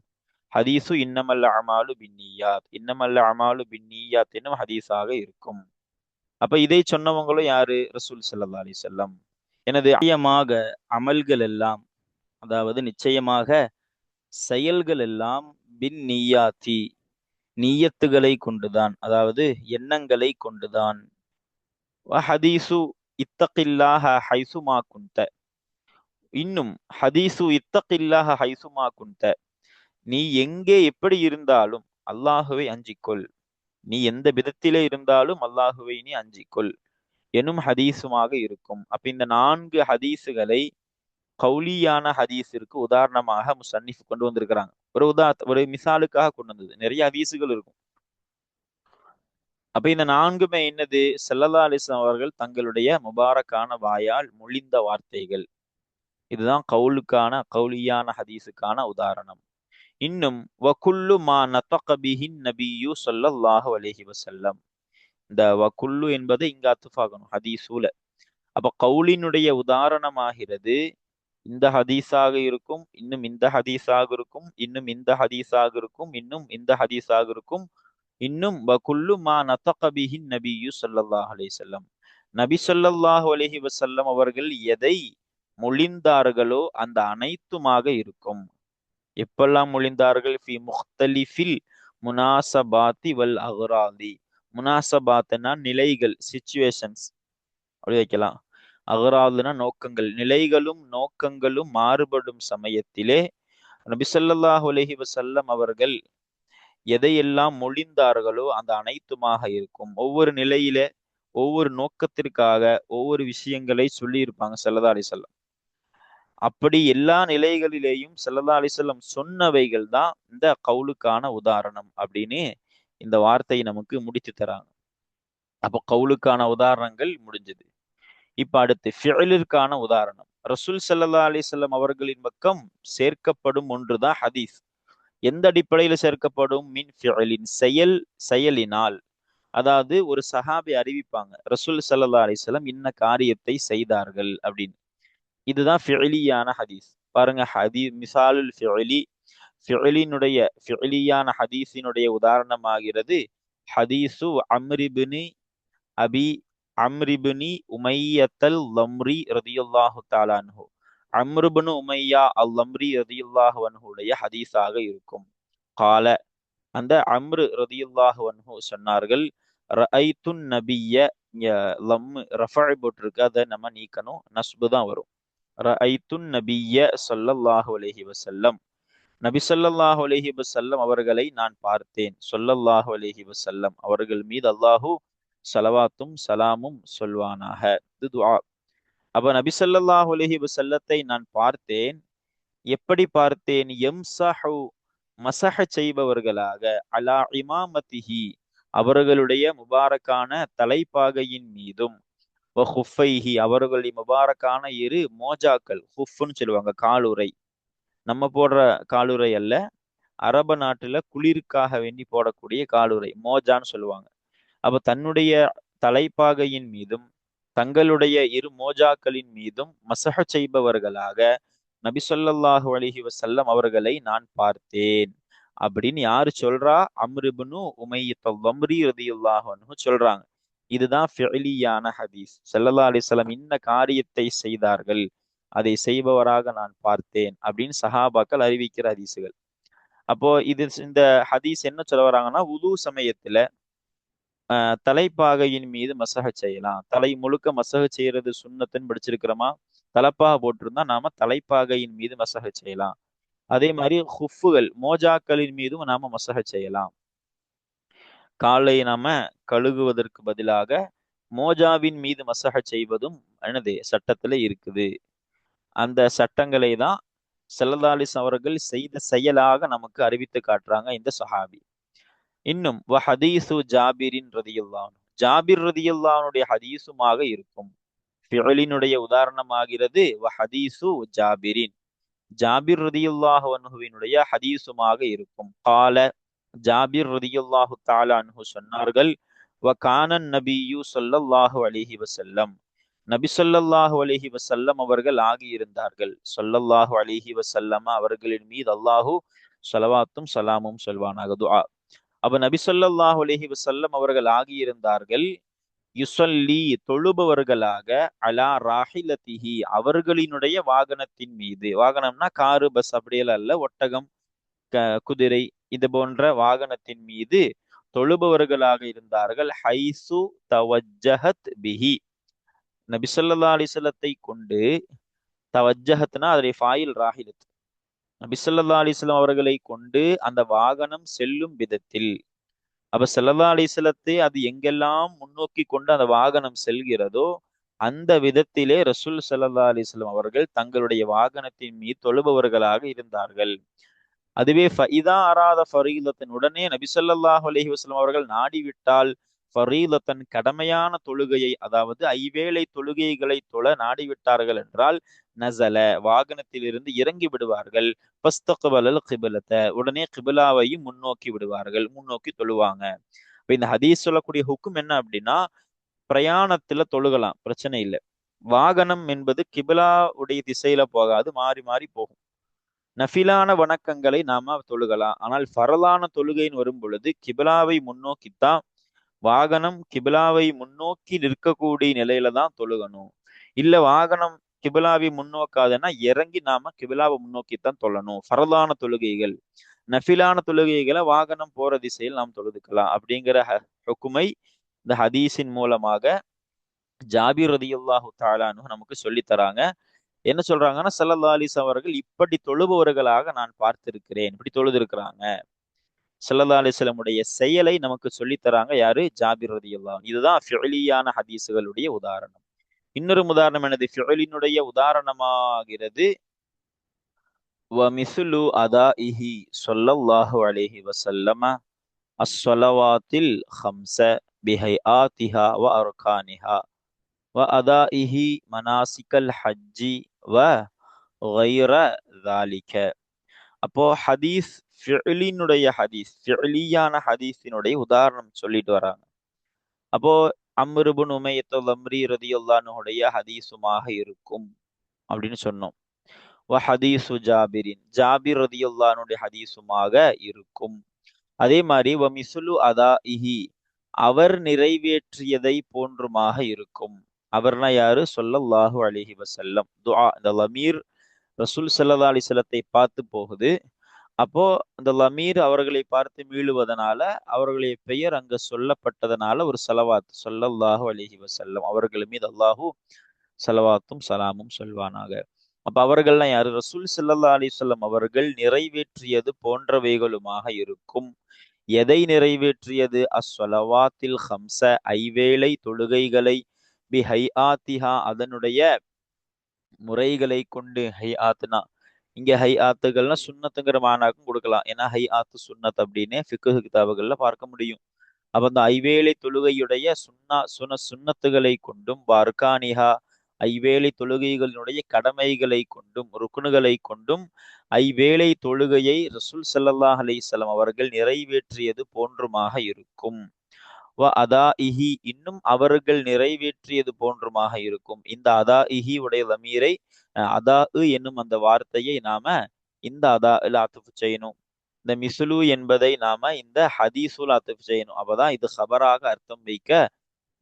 ஹதீஸு இன்னமல் அமாலு பின்னியாத், இன்னமல் அமாலு பின்னியாத் என்னும் ஹதீஸாக இருக்கும். அப்ப இதை சொன்னவங்களும் யாரு? ரசூல் ஸல்லல்லாஹு அலைஹி வஸல்லம். எனது நிச்சயமாக அமல்கள் எல்லாம், அதாவது நிச்சயமாக செயல்கள் எல்லாம் பின் நீயாத்தி, நீயத்துகளை கொண்டுதான், அதாவது எண்ணங்களை கொண்டுதான். ஹதீசு இத்தகில்லாஹ ஹைசுமா குந்த, இன்னும் ஹதீசு இத்தகில்லாஹ ஹைசுமா குந்த, நீ எங்கே எப்படி இருந்தாலும் அல்லாஹுவை அஞ்சிக்கொள், நீ எந்த விதத்திலே இருந்தாலும் அல்லாஹுவை நீ அஞ்சிக்கொள் எனும் ஹதீஸுமாக இருக்கும். அப்ப இந்த 4 ஹதீஸுகளை கௌலியான ஹதீஸிற்கு உதாரணமாக முஸன்னிஃப் கொண்டு வந்திருக்கிறாங்க. ஒரு மிசாலுக்காக கொண்டு வந்தது. நிறைய ஹதீஸுகள் இருக்கும். அப்ப இந்த 4மே என்னது? ஸல்லல்லாஹு அலைஹி வஸல்லம் அவர்கள் தங்களுடைய முபாரக்கான வாயால் மொழிந்த வார்த்தைகள். இதுதான் கௌலியான ஹதீஸுக்கான உதாரணம். இன்னும் வகுல்லு மா நதக பிஹின் நபியு ஸல்லல்லாஹு அலைஹி வஸல்லம், இந்த வகுல்லு என்பதை இங்க அத்துஃபாகணும் ஹதீஸுல. அப்ப கௌலினுடைய உதாரணமாகிறது இந்த ஹதீஸாக இருக்கும், இன்னும் இந்த ஹதீஸாக இருக்கும், இன்னும் இந்த ஹதீஸாக இருக்கும், இன்னும் இந்த ஹதீஸாக இருக்கும், இன்னும் வகுல்லு மா நதக பிஹின் நபியு ஸல்லல்லாஹு அலைஹி வஸல்லம், நபி ஸல்லல்லாஹு அலைஹி வஸல்லம் அவர்கள் எதை மொழிந்தார்களோ அந்த அனைத்துமாக இருக்கும். எப்பெல்லாம் மொழிந்தார்கள்? ஃபி முக்தலிஃபில் முனாசபாத்தி வல் அகராதி. முனாசபாத்னா நிலைகள், சிச்சுவேஷன்ஸ் அப்படி வைக்கலாம். அகராதுனா நோக்கங்கள். நிலைகளும் நோக்கங்களும் மாறுபடும் சமயத்திலே நபி ஸல்லல்லாஹு அலைஹி வஸல்லம் அவர்கள் எதையெல்லாம் மொழிந்தார்களோ அந்த அனைத்துமாக இருக்கும். ஒவ்வொரு நிலையில ஒவ்வொரு நோக்கத்திற்காக ஒவ்வொரு விஷயங்களை சொல்லி இருப்பாங்க ஸல்லல்லாஹு அலைஹி வஸல்லம். அப்படி எல்லா நிலைகளிலேயும் ஸல்லல்லாஹு அலைஹி வஸல்லம் சொன்னவைகள் தான் இந்த கவுலுக்கான உதாரணம் அப்படின்னு இந்த வார்த்தையை நமக்கு முடித்து தராங்க. அப்போ கவுலுக்கான உதாரணங்கள் முடிஞ்சது. இப்ப அடுத்து ஃபிஅலிற்கான உதாரணம். ரசூல் ஸல்லல்லாஹு அலைஹி வஸல்லம் அவர்களின் பக்கம் சேர்க்கப்படும் ஒன்றுதான் ஹதீஸ். எந்த அடிப்படையில சேர்க்கப்படும்? மின் ஃபிஅலின், செயலினால். அதாவது ஒரு சஹாபி அறிவிப்பாங்க, ரசூல் ஸல்லல்லாஹு அலைஹி வஸல்லம் இன்ன காரியத்தை செய்தார்கள் அப்படின்னு. இதுதான் ஃபிஅலியான ஹதீஸ். பாருங்க, மிசாலுல் ஃபிஅலி, ஃபிஅலியான ஹதீஸினுடைய உதாரணமாகிறது ஹதீஸு அம்ரிபினி உமையத்தல் லம்ரி ரதியல்லாஹு தஆலா அன்ஹு. அம்ருபின் உமையா அல் லம்ரி ரதியல்லாஹு அன்ஹுடைய ஹதீஸாக இருக்கும். கால, அந்த அம்ரு ரதியல்லாஹு அன்ஹு சொன்னார்கள், ரஅய்துன் நபிய்ய, லம் ரஃபஅ போட்டிருக்கு, அதை நம்ம நீக்கணும், நஸ்பு தான் வரும். ரஅய்துன் நபிய்ய ஸல்லல்லாஹு அலைஹி வஸல்லம், நபி ஸல்லல்லாஹு அலைஹி வஸல்லம் அவர்களை நான் பார்த்தேன். ஸல்லல்லாஹு அலைஹி வஸல்லம் அவர்கள் மீது அல்லாஹு ஸலவாத்தும் ஸலாமும் சொல்வானாக. இது துஆ. அப்ப நபி ஸல்லல்லாஹு அலைஹி வஸல்லத்தை நான் பார்த்தேன். எப்படி பார்த்தேன்? யம்ஸஹு, மஸஹ செய்பவர்களாக, அலா இமாமத்திஹி, அவர்களுடைய முபாரக்கான தலைப்பாகையின் மீதும், வ ஹுஃபைஹி, அவர்களுடைய முபாரக்கான இரு மோஜாக்கள், ஹுஃப்னு சொல்லுவாங்க, காலுறை. நம்ம போடுற காலுறை அல்ல, அரபு நாட்டுல குளிருக்காக வேண்டி போடக்கூடிய காலுறை, மோஜான்னு சொல்லுவாங்க. அப்ப தன்னுடைய தலைப்பாகையின் மீதும் தங்களுடைய இரு மோஜாக்களின் மீதும் மஸஹ செய்பவர்களாக நபி ஸல்லல்லாஹு அலைஹி வஸல்லம் அவர்களை நான் பார்த்தேன் அப்படின்னு யாரு சொல்றா? அம்ர் இப்னு உமையத் லம்ரி ரலியல்லாஹு அன்ஹு சொல்றாங்க. இதுதான் ஃபிஅலியான ஹதீஸ். ஸல்லல்லாஹு அலைஹி வஸல்லம் இன்ன காரியத்தை செய்தார்கள், அதை செய்பவராக நான் பார்த்தேன் அப்படின்னு சஹாபாக்கள் அறிவிக்கிற ஹதீஸுகள். அப்போ இந்த ஹதீஸ் என்ன சொல்ல வராங்கன்னா, உது சமயத்துல தலைப்பாகையின் மீது மசஹ செய்யலாம். தலை முழுக்க மசஹ செய்யறது சுன்னத்துன்னு படிச்சிருக்கிறோமா? தலைப்பாக போட்டிருந்தா நாம தலைப்பாகையின் மீது மசஹ செய்யலாம். அதே மாதிரி ஹுஃபுகள், மோஜாக்களின் மீதும் நாம மசஹ செய்யலாம். காலை நாம கழுகுவதற்கு பதிலாக மோஜாவின் மீது மசஹ செய்வதும் என்னது சட்டத்துல இருக்குது. அந்த சட்டங்களை தான் ஸல்லல்லாஹு அலைஹி வஸல்லம் அவர்கள் செய்த செயலாக நமக்கு அறிவித்து காட்டுறாங்க இந்த சஹாபி. இன்னும் வ ஹதீஸு ஜாபிரின் ரதியல்லாஹு, ஜாபிர் ரதியல்லாஹுடைய ஹதீஸுமாக இருக்கும். ஃபிஅலினுடைய உதாரணமாகிறது வ ஹதீஸு ஜாபிரின், ஜாபிர் ரதியல்லாஹு அன்ஹுவினுடைய ஹதீஸுமாக இருக்கும். கால, ஜாபிர் ரதியல்லாஹு தஆலா அன்ஹு சொன்னார்கள், வ கானன் நபியு ஸல்லல்லாஹு அலைஹி வஸல்லம், நபி ஸல்லல்லாஹு அலைஹி வஸல்லம் அவர்கள் ஆகியிருந்தார்கள். ஸல்லல்லாஹு அலைஹி வஸல்லம் அவர்களின் மீது அல்லாஹு ஸலவாத்தும் ஸலாமும் சொல்வானாக. துஆ. அப்ப நபி ஸல்லல்லாஹு அலைஹி வஸல்லம் அவர்கள் ஆகியிருந்தார்கள், யுஸல்லி, தொழுபவர்களாக, அலா ராஹிலத்திஹி, அவர்களினுடைய வாகனத்தின் மீது. வாகனம்னா காரு, பஸ் அப்படியெல்லாம் அல்ல, ஒட்டகம், குதிரை, இது போன்ற வாகனத்தின் மீது தொழுபவர்களாக இருந்தார்கள். ஹைசு தவஜ்ஜஹத் பிஹி, நபி ஸல்லல்லாஹு அலைஹி வஸல்லத்தை கொண்டு, தவஜ்ஜஹத்னா அதனுடைய ஃபாயில் ராஹிலத், நபி ஸல்லல்லாஹு அலைஹி வஸல்லம் அவர்களை கொண்டு அந்த வாகனம் செல்லும் விதத்தில். அப்ப ஸல்லல்லாஹு அலைஹி வஸல்லத்தை அது எங்கெல்லாம் முன்னோக்கி கொண்டு அந்த வாகனம் செல்கிறதோ அந்த விதத்திலே ரசூல் ஸல்லல்லாஹு அலைஹி வஸல்லம் அவர்கள் தங்களுடைய வாகனத்தின் மீது தொழுபவர்களாக இருந்தார்கள். அதுவே ஃபஇதா அராத ஃபரீலத்தன், உடனே நபி ஸல்லல்லாஹு அலைஹி வஸல்லம் அவர்கள் நாடிவிட்டால், ஃபரீலத்தன், கடமையான தொழுகையை, அதாவது ஐவேளை தொழுகைகளை தொழ நாடிவிட்டார்கள் என்றால், நஸல, வாகனத்திலிருந்து இறங்கி விடுவார்கள். ஃபஸ்தக்பலல் கிப்லத, உடனே கிபிலாவையும் முன்னோக்கி விடுவார்கள், முன்னோக்கி தொழுவாங்க. இப்ப இந்த ஹதீஸ் சொல்லக்கூடிய ஹுக்கும் என்ன அப்படின்னா, பிரயாணத்துல தொழுகலாம், பிரச்சனை இல்லை. வாகனம் என்பது கிபிலா உடைய திசையில போகாது, மாறி மாறி போகும். நஃபிலான வணக்கங்களை நாம தொழுகலாம். ஆனால் ஃபரலான தொழுகைன்னு வரும் பொழுது கிபிலாவை முன்னோக்கித்தான் வாகனம் கிபிலாவை முன்னோக்கி நிற்கக்கூடிய நிலையில தான் தொழுகணும். இல்ல வாகனம் கிபிலாவை முன்னோக்காதுன்னா இறங்கி நாம கிபிலாவை முன்னோக்கித்தான் தொழணும். ஃபரலான தொழுகைகள், நஃபிலான தொழுகைகளை வாகனம் போற திசையில் நாம் தொழுதுக்கலாம் அப்படிங்கிற ஹுக்குமை இந்த ஹதீஸின் மூலமாக ஜாபீர் ரலியல்லாஹு தஆலா அன்ஹு நமக்கு சொல்லி தராங்க. என்ன சொல்றாங்கன்னா, ஸல்லல்லாஹு அலைஹி வஸல்லம் அவர்கள் இப்படி தொழுபவர்களாக நான் பார்த்திருக்கிறேன். இப்படி தொழுது இருக்கிறாங்க. ஸல்லல்லாஹு அலைஹி வஸல்லம் உடைய செயலை நமக்கு சொல்லி தராங்க யாரு? ஜாபீர் ரலியல்லாஹு அன்ஹு. இதுதான் ஃபிஅலியான ஹதீஸுகளுடைய உதாரணம். இன்னொரு உதாரணம் என்னது? ஃபிஅலினுடைய உதாரணமாகிறது வமிஸ்லு அதாஇஹி ஸல்லல்லாஹு அலைஹி வஸல்லம அஸ்ஸலவாத்தில் ஹம்ஸ பிஹைஆத்திஹா வ அர்கானிஹா வ அதாஇஹி மனாசிக்கல் ஹஜ்ஜி வ கைர தாலிக. அப்போ ஹதீஸ் ஃபிஅலியான ஹதீஸினுடைய உதாரணம் சொல்லிட்டு வராங்க. அப்போ அம்ர் இப்னு உமையத்துல் அம்ரி ரலியல்லாஹு அன்ஹுடைய ஹதீஸுமாக இருக்கும் அப்படின்னு சொன்னோம். வ ஹதீஸு ஜாபிர் ரலியல்லாஹு அன்ஹுடைய ஹதீஸுமாக இருக்கும். அதே மாதிரி வ மிஸ்லு அதாஇஹி அவர் நிறைவேற்றியதை போன்றுமாக இருக்கும். அவர்னா யாரு? ஸல்லல்லாஹு அலைஹி வஸல்லம். துஆ, இந்த லமீர் ரசூல் ஸல்லல்லாஹு அலைஹி வஸல்லத்தை பார்த்து போகுது. அப்போ அந்த லமீர் அவர்களை பார்த்து மீளுவதனால அவர்களுடைய பெயர் அங்க சொல்லப்பட்டதனால ஒரு ஸலவாத், ஸல்லல்லாஹு அலைஹி வஸல்லம் அவர்கள் மீது அல்லாஹு ஸலவாத்தும் ஸலாமும் சொல்வானாக. அப்ப அவர்கள்லாம் யாரு? ரசூல் ஸல்லல்லாஹு அலைஹி வஸல்லம் அவர்கள் நிறைவேற்றியது போன்றவைகளுமாக இருக்கும். எதை நிறைவேற்றியது? அஸ்ஸலவாத்தில் ஹம்ஸ, ஐவேளை தொழுகைகளை, பிஹைஆத்திஹா அதனுடைய முறைகளை கொண்டு. ஹைஆத்னா இங்க ஹைஆத்துகள்னா சுன்னத்துங்கிற மானாக்கும் கொடுக்கலாம். ஏன்னா ஹைஆத்து சுன்னத் அப்படின்னு ஃபிக்ஹ் கிதாபுகள்ல பார்க்க முடியும். அப்ப அந்த ஐவேளை தொழுகையுடைய சுன்னத்துகளை கொண்டும், அர்கானிஹா ஐவேளை தொழுகைகளினுடைய கடமைகளை கொண்டும், ருக்குனுகளை கொண்டும் ஐவேளை தொழுகையை ரசூல் ஸல்லல்லாஹு அலைஹி வஸல்லம் அவர்கள் நிறைவேற்றியது போன்றுமாக இருக்கும். வ அதாஇஹி இன்னும் அவர்கள் நிறைவேற்றியது போன்றுமாக இருக்கும். இந்த அதாஇஹி உடைய லமீரை அதாஉ என்னும் அந்த வார்த்தையை நாம இந்த அதாஇல் அத்ஃப் செய்யணும். இந்த மிஸ்லு என்பதை நாம இந்த ஹதீஸுல் அத்ஃப் செய்யணும். அப்பதான் இது ஹபராக அர்த்தம் வைக்க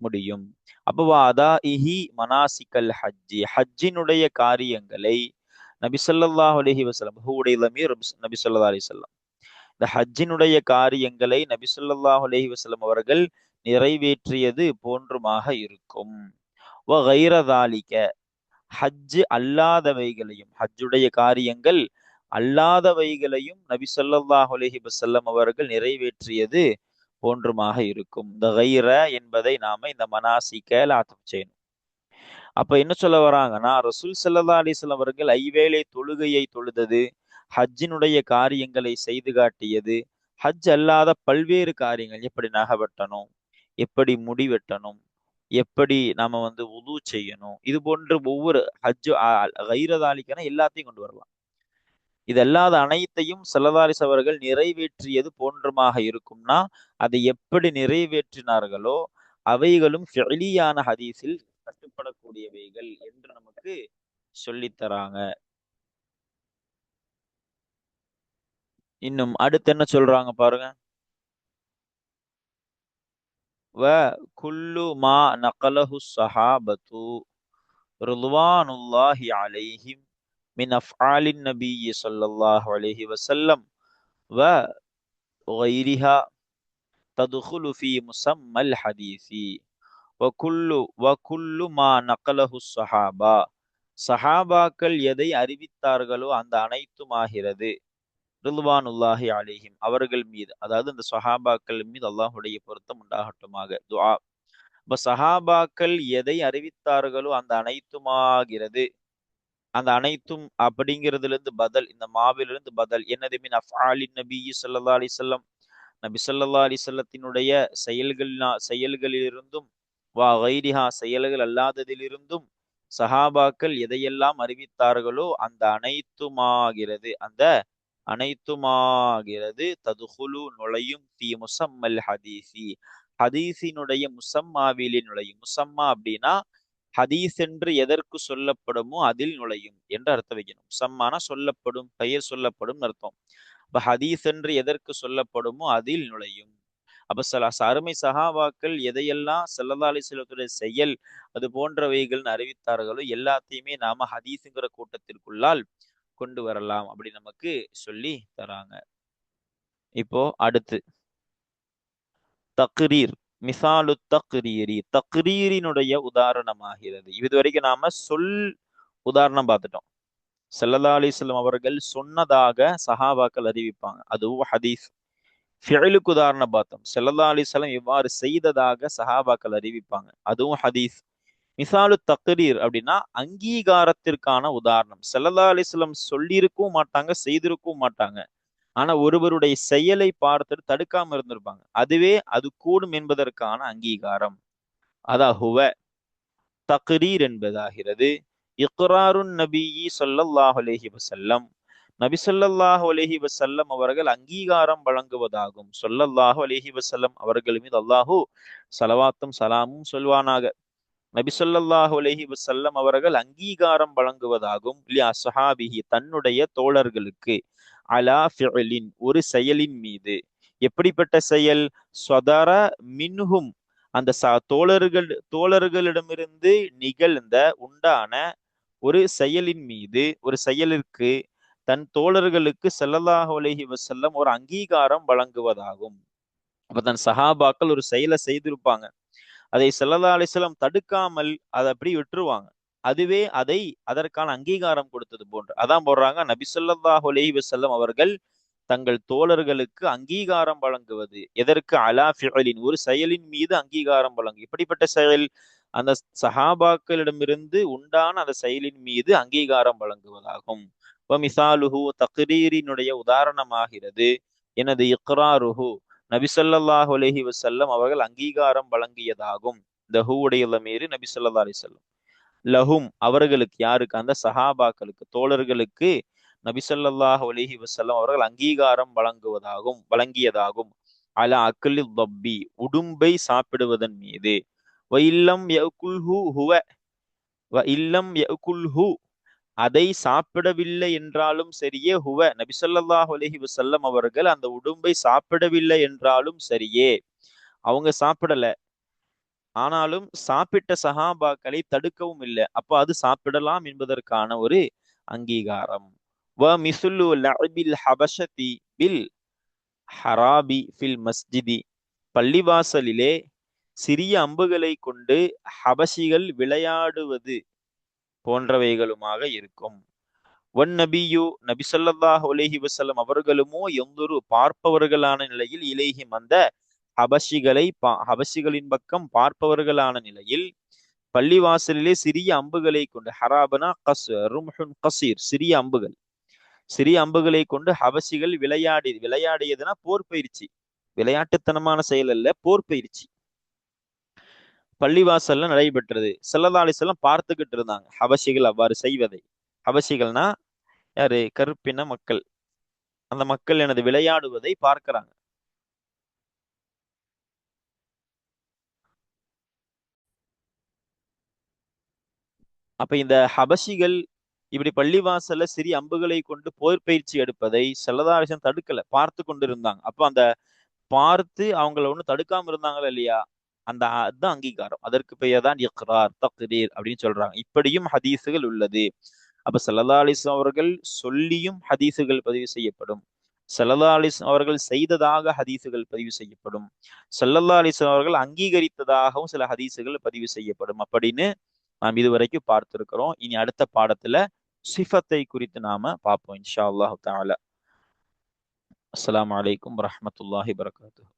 முடியும். அப்போ அதாஇஹி மனாசிக்கல் ஹஜ்ஜி, ஹஜ்ஜினுடைய காரியங்களை நபி ஸல்லல்லாஹு அலைஹி வஸல்லம், ஹுடைய லமீர் நபி ஸல்லல்லாஹு அலைஹி வஸல்லம், இந்த ஹஜ்ஜினுடைய காரியங்களை நபி ஸல்லல்லாஹு அலைஹி வஸல்லம் அவர்கள் நிறைவேற்றியது போன்றுமாக இருக்கும். வ கைர தாலிக ஹஜ் அல்லாதவைகளையும், ஹஜ்ஜுடைய காரியங்கள் அல்லாதவைகளையும் நபி ஸல்லல்லாஹு அலைஹி வஸல்லம் அவர்கள் நிறைவேற்றியது போன்றுமாக இருக்கும். இந்த கைர என்பதை நாம இந்த மனாசிக்கல ஆத்தம் செய்யணும். அப்ப என்ன சொல்ல வராங்கன்னா, ரசூல் ஸல்லல்லாஹு அலைஹி வஸல்லம் அவர்கள் ஐவேளை தொழுகையை தொழுதது, ஹஜ்ஜினுடைய காரியங்களை செய்து காட்டியது, ஹஜ் அல்லாத பல்வேறு காரியங்கள், எப்படி நகை வெட்டணும், எப்படி முடி வெட்டணும், எப்படி நாம உது செய்யணும், இது போன்ற ஒவ்வொரு ஹஜ் கைரதாலிக்கான எல்லாத்தையும் கொண்டு வரலாம். இது அல்லாத அனைத்தையும் ஸல்லல்லாஹு அலைஹி அவர்கள் நிறைவேற்றியது போன்றுமாக இருக்கும்னா, அதை எப்படி நிறைவேற்றினார்களோ அவைகளும் ஃபிஅலியான ஹதீஸில் கட்டுப்படக்கூடியவைகள் என்று நமக்கு சொல்லித் தராங்க. இன்னும் அடுத்து என்ன சொல்றாங்க பாருங்க. வ குல்லு மா நகலஹு ஸஹாபத்து ரிضவானுல்லாஹி அலைஹிம் மின் அஃஆலின் நபிய்யி ஸல்லல்லாஹு அலைஹி வஸல்லம் வ கைரிஹா ததுகுலு ஃபீ முஸம்மல் ஹதீஸி வகுல்லு மா நகலஹு ஸஹாபா, சஹாபாக்கள் எதை அறிவித்தார்களோ அந்த அனைத்தும் ஆகிறது. ரிضவானுல்லாஹி அலைஹிம் அவர்கள் மீது, அதாவது இந்த சஹாபாக்கள் மீது அல்லாஹுடைய பொருத்தம் உண்டாகட்டுமாக. துஆ. இப்ப சஹாபாக்கள் எதை அறிவித்தார்களோ அந்த அனைத்துமாகிறது. அந்த அனைத்தும் அப்படிங்கிறதுல இருந்து பதில், இந்த மாவிலிருந்து பதில் என்னது? மின் அஃஆலின் நபிய்யி ஸல்லல்லாஹு அலைஹி வஸல்லம், நபி ஸல்லல்லாஹு அலைஹி வஸல்லத்தினுடைய செயல்களிலிருந்தும், வா கைரிஹா செயல்கள் அல்லாததிலிருந்தும் சஹாபாக்கள் எதையெல்லாம் அறிவித்தார்களோ அந்த அனைத்துமாகிறது. அந்த அனைத்துமாகிறது ததுகுலு நுழையும், ஃபீ முஸம்மல் ஹதீஸி ஹதீஸினுடைய முசம்மாவிலே நுழையும். முசம்மா அப்படின்னா ஹதீஸ் என்று எதற்கு சொல்லப்படுமோ அதில் நுழையும் என்று அர்த்தம் வைக்கணும். முசம்மானா சொல்லப்படும், பெயர் சொல்லப்படும் அர்த்தம். இப்ப ஹதீஸ் என்று எதற்கு சொல்லப்படுமோ அதில் நுழையும். அப்ப அருமை சஹாபாக்கள் எதையெல்லாம் ஸல்லல்லாஹு அலைஹி வஸல்லத்துடைய செயல் அது போன்றவைகள் அறிவித்தார்களோ எல்லாத்தையுமே நாம ஹதீஸுங்கிற கூட்டத்திற்குள்ளால் கொண்டு வரலாம் அப்படி நமக்கு சொல்லி தராங்க. இப்போ அடுத்து தக்ரீர், மிசாலு தக்ரீரி, தக்ரீரினுடைய உதாரணமாகிறது. இதுவரைக்கும் நாம உதாரணம் பார்த்துட்டோம். ஸல்லல்லாஹு அலைஹி வஸல்லம் அவர்கள் சொன்னதாக சஹாபாக்கள் அறிவிப்பாங்க, அதுவும் ஹதீஸ். ஃபிஅலுக்கு உதாரணம் பார்த்தோம், ஸல்லல்லாஹு அலைஹி வஸல்லம் இவ்வாறு செய்ததாக சஹாபாக்கள் அறிவிப்பாங்க, அதுவும் ஹதீஸ். மிசாலு தக்ரீர் அப்படின்னா அங்கீகாரத்திற்கான உதாரணம். ஸல்லல்லாஹு அலைஹி வஸல்லம் சொல்லியிருக்கவும் மாட்டாங்க, செய்திருக்கவும் மாட்டாங்க. ஆனா ஒருவருடைய செயலை பார்த்துட்டு தடுக்காம இருந்திருப்பாங்க, அதுவே அது கூடும் என்பதற்கான அங்கீகாரம். ஹுவ தக்ரீர் என்பதாகிறது. இக்ராருன் நபியி ஸல்லல்லாஹு அலைஹி வஸல்லம், நபி ஸல்லல்லாஹு அலைஹி வஸல்லம் அவர்கள் அங்கீகாரம் வழங்குவதாகும். ஸல்லல்லாஹு அலைஹி வஸல்லம் அவர்கள் மீது அல்லாஹு ஸலவாத்தும் ஸலாமும் சொல்வானாக. நபி ஸல்லல்லாஹு அலைஹி வஸல்லம் அவர்கள் அங்கீகாரம் வழங்குவதாகும். அஸ்ஹாபிஹி தன்னுடைய தோழர்களுக்கு, அலா ஃபிஅலின் ஒரு செயலின் மீது. எப்படிப்பட்ட செயல்? ஸதர மின்ஹும் அந்த தோழர்களிடமிருந்து நிகழ்ந்த உண்டான ஒரு செயலின் மீது, ஒரு செயலிற்கு தன் தோழர்களுக்கு ஸல்லல்லாஹு அலைஹி வஸல்லம் ஒரு அங்கீகாரம் வழங்குவதாகும். அப்ப தன் சஹாபாக்கள் ஒரு செயலை செய்திருப்பாங்க, அதை ஸல்லல்லாஹு அலைஹி வஸல்லம் தடுக்காமல் அதை அப்படி விட்டுருவாங்க, அதுவே அதற்கான அங்கீகாரம் கொடுத்தது போன்று. அதான் போடுறாங்க, நபி ஸல்லல்லாஹு அலைஹி வஸல்லம் அவர்கள் தங்கள் தோழர்களுக்கு அங்கீகாரம் வழங்குவது. எதற்கு? அலா ஃபிஅலின் ஒரு செயலின் மீது அங்கீகாரம் வழங்கு. இப்படிப்பட்ட செயல்? அந்த சஹாபாக்களிடமிருந்து உண்டான அந்த செயலின் மீது அங்கீகாரம் வழங்குவதாகும். மிசாலுஹு தக்ரீரினுடைய உதாரணமாகிறது எனது இக்ராருஹு, நபி ஸல்லல்லாஹு அலைஹி வஸல்லம் அவர்கள் அங்கீகாரம் வழங்கியதாகும். இந்த ஹூவுடைய லமீர் நபி ஸல்லல்லாஹு அலைஹி வஸல்லம். லஹும் அவர்களுக்கு, யாருக்கு? அந்த சஹாபாக்களுக்கு, தோழர்களுக்கு நபி ஸல்லல்லாஹு அலைஹி வஸல்லம் அவர்கள் அங்கீகாரம் வழங்கியதாகும். அலா அக்லி தப்பி உடும்பை சாப்பிடுவதன் மீது. வ இல்லம் யகுல்ஹு ஹுவ, வ இல்லம் யகுல்ஹு அதை சாப்பிடவில்லை என்றாலும் சரியே, ஹுவ நபி ஸல்லல்லாஹு அலைஹி வஸல்லம் அவர்கள் அந்த உடும்பை சாப்பிடவில்லை என்றாலும் சரியே, அவங்க சாப்பிடல, ஆனாலும் சாப்பிட்ட சஹாபாக்களை தடுக்கவும் இல்லை, அப்ப அது சாப்பிடலாம் என்பதற்கான ஒரு அங்கீகாரம். வ மிசுல்லு லஅபில் ஹபஷதி பில் ஹராபி ஃபில் மஸ்ஜிதி, பள்ளிவாசலிலே சிறிய அம்புகளை கொண்டு ஹபஷிகள் விளையாடுவது போன்றவைகளுமாக இருக்கும். வன் நபியு நபி ஸல்லல்லாஹு அலைஹி வஸல்லம் அவர்களுமோ எந்தொரு பார்ப்பவர்களான நிலையில், இலைஹிம் அந்த ஹபஷிகளின் பக்கம் பார்ப்பவர்களான நிலையில், பள்ளிவாசலிலே சிறிய அம்புகளை கொண்டு, ஹராபனா ரும்ஹுன் கசீர் சிறிய அம்புகளை கொண்டு ஹபஷிகள் விளையாடியதுனா போர் பயிற்சி, விளையாட்டுத்தனமான செயல் அல்ல, போர் பயிற்சி பள்ளிவாசல்ல நடைபெற்றது. ஸல்லல்லாஹு அலைஹி வஸல்லம் பார்த்துக்கிட்டு இருந்தாங்க ஹபஷிகள் அவ்வாறு செய்வதை. ஹபஷிகள்னா யாரு? கருப்பின மக்கள். அந்த மக்கள் எனது விளையாடுவதை பார்க்கிறாங்க. அப்ப இந்த ஹபஷிகள் இப்படி பள்ளிவாசல்ல சிறிய அம்புகளை கொண்டு போர் பயிற்சி எடுப்பதை ஸல்லல்லாஹு அலைஹி வஸல்லம் தடுக்கல, பார்த்து கொண்டு இருந்தாங்க. அப்ப அந்த பார்த்து அவங்கள ஒண்ணு தடுக்காம இருந்தாங்களா இல்லையா, அதுதான் அங்கீகாரம். அதற்கு பெயர் தான் இக்ரார், தக்ரீர் அப்படின்னு சொல்றாங்க. இப்படியும் ஹதீஸுகள் உள்ளது. அப்ப ஸல்லல்லாஹு அலைஹி வஸல்லம் அவர்கள் சொல்லியும் ஹதீஸுகள் பதிவு செய்யப்படும், ஸல்லல்லாஹு அலைஹி வஸல்லம் அவர்கள் செய்ததாக ஹதீஸுகள் பதிவு செய்யப்படும், ஸல்லல்லாஹு அலைஹி வஸல்லம் அவர்கள் அங்கீகரித்ததாகவும் சில ஹதீஸுகள் பதிவு செய்யப்படும். அப்படின்னு நாம் இதுவரைக்கும் பார்த்திருக்கிறோம். இனி அடுத்த பாடத்துல சிஃபத்தை குறித்து நாம பார்ப்போம் இன்ஷா அல்லாஹ் தஆலா. அஸ்ஸலாமு அலைக்கும் வரஹ்மத்துல்லாஹி வபரகாத்துஹு.